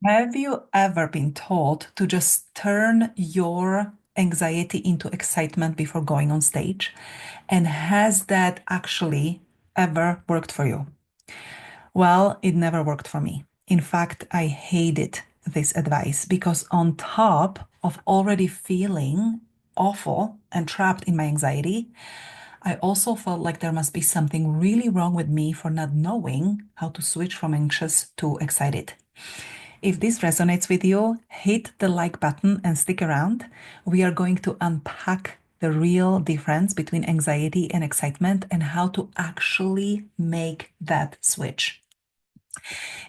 Have you ever been told to just turn your anxiety into excitement before going on stage? And has that actually ever worked for you? Well, it never worked for me. In fact, I hated this advice because, on top of already feeling awful and trapped in my anxiety, I also felt like there must be something really wrong with me for not knowing how to switch from anxious to excited. If this resonates with you, hit the like button and stick around. We are going to unpack the real difference between anxiety and excitement and how to actually make that switch.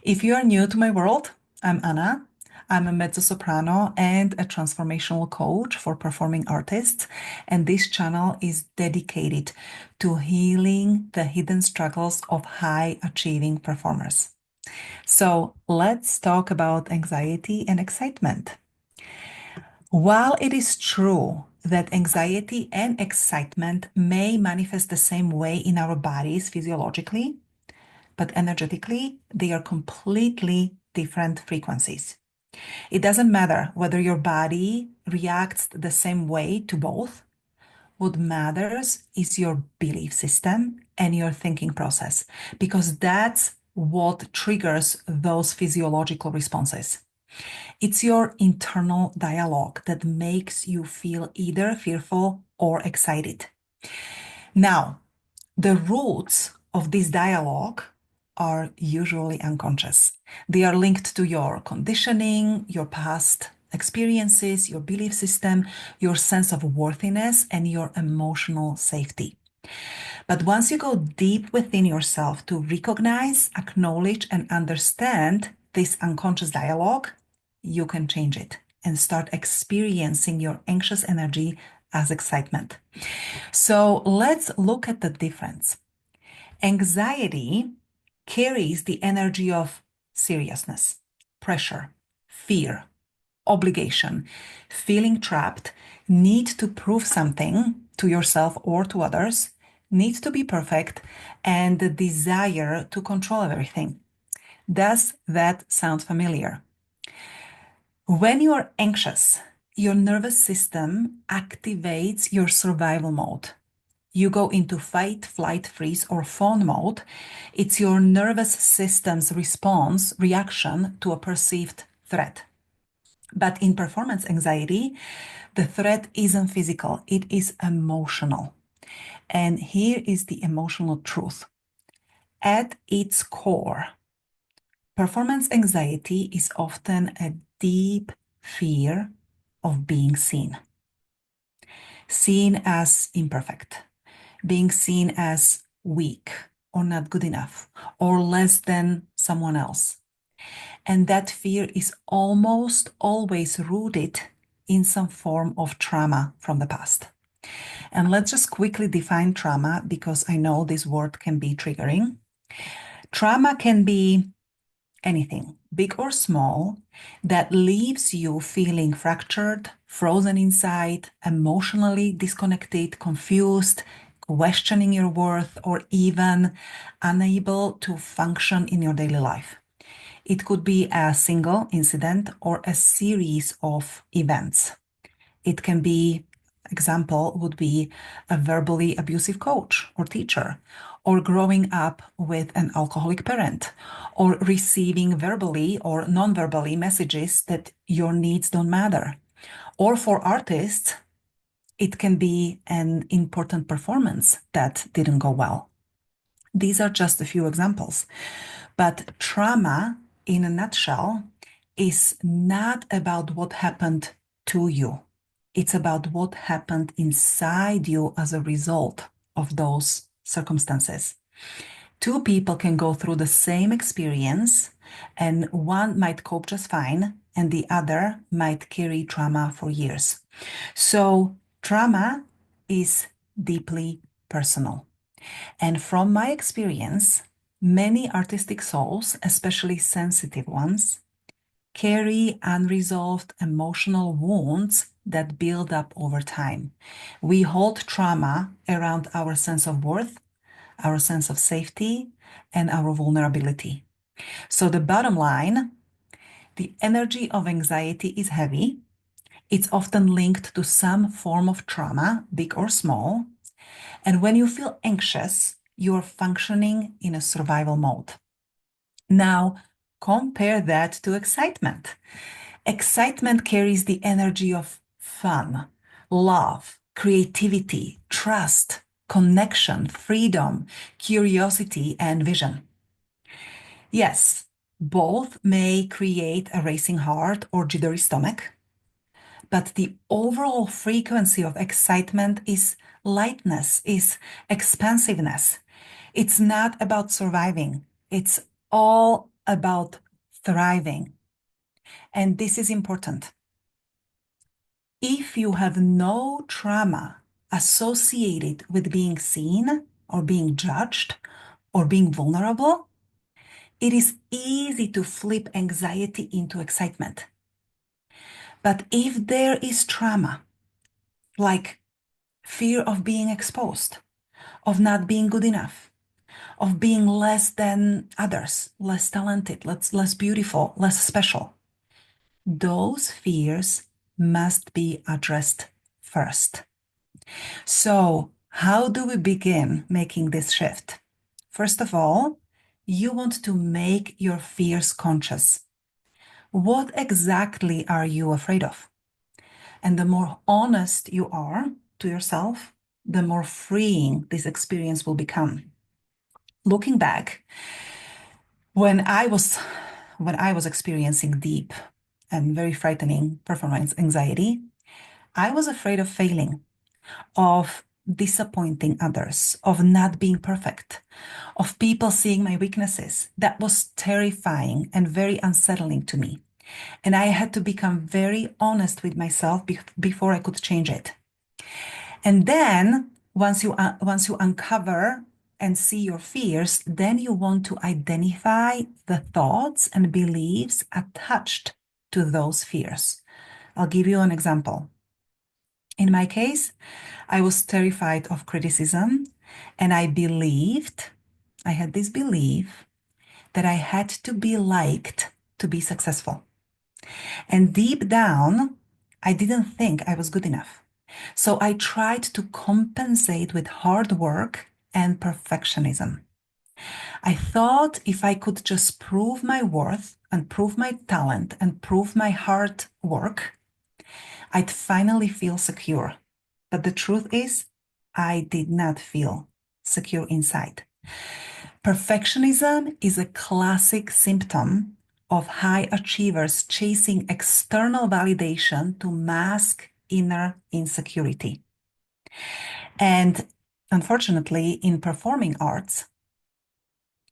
If you are new to my world, I'm Anna. I'm a mezzo-soprano and a transformational coach for performing artists, and this channel is dedicated to healing the hidden struggles of high-achieving performers. So let's talk about anxiety and excitement. While it is true that anxiety and excitement may manifest the same way in our bodies physiologically, but energetically, they are completely different frequencies. It doesn't matter whether your body reacts the same way to both. What matters is your belief system and your thinking process, because that's what triggers those physiological responses. It's your internal dialogue that makes you feel either fearful or excited. Now, the roots of this dialogue are usually unconscious. They are linked to your conditioning, your past experiences, your belief system, your sense of worthiness, and your emotional safety. But once you go deep within yourself to recognize, acknowledge, and understand this unconscious dialogue, you can change it and start experiencing your anxious energy as excitement. So let's look at the difference. Anxiety carries the energy of seriousness, pressure, fear, obligation, feeling trapped, need to prove something to yourself or to others, need to be perfect, and the desire to control everything. Does that sound familiar? When you are anxious, your nervous system activates your survival mode. You go into fight, flight, freeze, or fawn mode. It's your nervous system's reaction to a perceived threat. But in performance anxiety, the threat isn't physical, it is emotional. And here is the emotional truth. At its core, performance anxiety is often a deep fear of being seen as imperfect, being seen as weak or not good enough or less than someone else. And that fear is almost always rooted in some form of trauma from the past. And let's just quickly define trauma because I know this word can be triggering. Trauma can be anything, big or small, that leaves you feeling fractured, frozen inside, emotionally disconnected, confused, questioning your worth, or even unable to function in your daily life. It could be a single incident or a series of events. It can be, example would be a verbally abusive coach or teacher, or growing up with an alcoholic parent, or receiving verbally or non-verbally messages that your needs don't matter. Or for artists, it can be an important performance that didn't go well. These are just a few examples. But trauma, in a nutshell, is not about what happened to you. It's about what happened inside you as a result of those circumstances. Two people can go through the same experience, and one might cope just fine, and the other might carry trauma for years. So, trauma is deeply personal. And from my experience, many artistic souls, especially sensitive ones, carry unresolved emotional wounds that build up over time. We hold trauma around our sense of worth, our sense of safety, and our vulnerability. So the bottom line, The energy of anxiety is heavy. It's often linked to some form of trauma, big or small. And when you feel anxious, you're functioning in a survival mode. Now, compare that to excitement. Excitement carries the energy of fun, love, creativity, trust, connection, freedom, curiosity, and vision. Yes, both may create a racing heart or jittery stomach, but the overall frequency of excitement is lightness, is expansiveness. It's not about surviving, it's all about thriving. And this is important. If you have no trauma associated with being seen or being judged or being vulnerable, it is easy to flip anxiety into excitement. But if there is trauma, like fear of being exposed, of not being good enough, of being less than others, less talented, less beautiful, less special, those fears must be addressed first. So, how do we begin making this shift? First of all, you want to make your fears conscious. What exactly are you afraid of? And the more honest you are to yourself, the more freeing this experience will become. Looking back, when I was experiencing deep and very frightening performance anxiety, I was afraid of failing, of disappointing others, of not being perfect, of people seeing my weaknesses. That was terrifying and very unsettling to me. And I had to become very honest with myself before I could change it. And then once you uncover and see your fears, then you want to identify the thoughts and beliefs attached to those fears. I'll give you an example. In my case, I was terrified of criticism, and I had this belief that I had to be liked to be successful. And deep down, I didn't think I was good enough. So I tried to compensate with hard work and perfectionism. I thought if I could just prove my worth and prove my talent and prove my hard work, I'd finally feel secure. But the truth is, I did not feel secure inside. Perfectionism is a classic symptom of high achievers chasing external validation to mask inner insecurity. And unfortunately, in performing arts,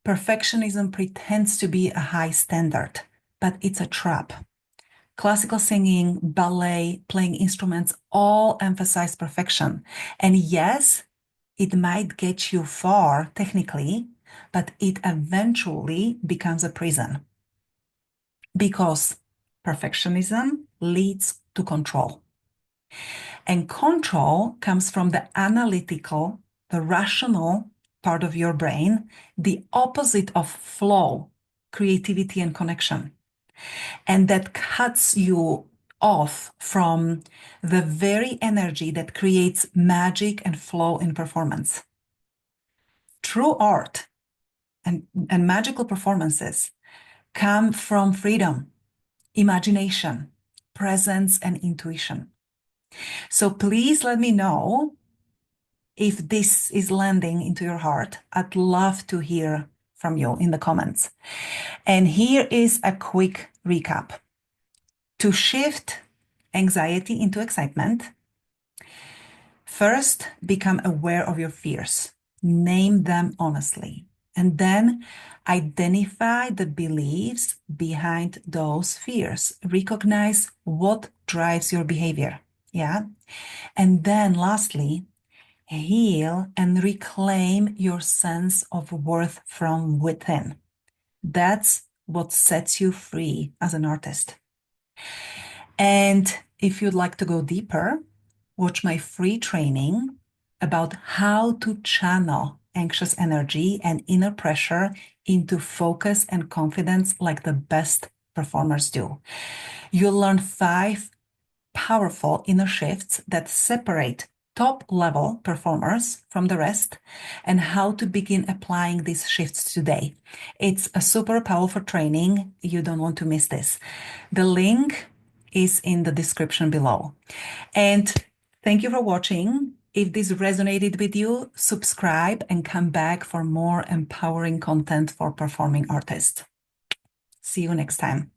perfectionism pretends to be a high standard, but it's a trap. Classical singing, ballet, playing instruments all emphasize perfection. And yes, it might get you far technically, but it eventually becomes a prison because perfectionism leads to control. And control comes from the analytical, the rational part of your brain, the opposite of flow, creativity, and connection. And that cuts you off from the very energy that creates magic and flow in performance. True art and magical performances come from freedom, imagination, presence, and intuition. So please let me know if this is landing into your heart. I'd love to hear from you in the comments. And here is a quick recap. To shift anxiety into excitement, first become aware of your fears, name them honestly, and then identify the beliefs behind those fears. Recognize what drives your behavior. Yeah. And then lastly, heal and reclaim your sense of worth from within. That's what sets you free as an artist. And if you'd like to go deeper, watch my free training about how to channel anxious energy and inner pressure into focus and confidence like the best performers do. You'll learn 5 powerful inner shifts that separate top level performers from the rest and how to begin applying these shifts today. It's a super powerful training. You don't want to miss this. The link is in the description below. And thank you for watching. If this resonated with you, subscribe and come back for more empowering content for performing artists. See you next time.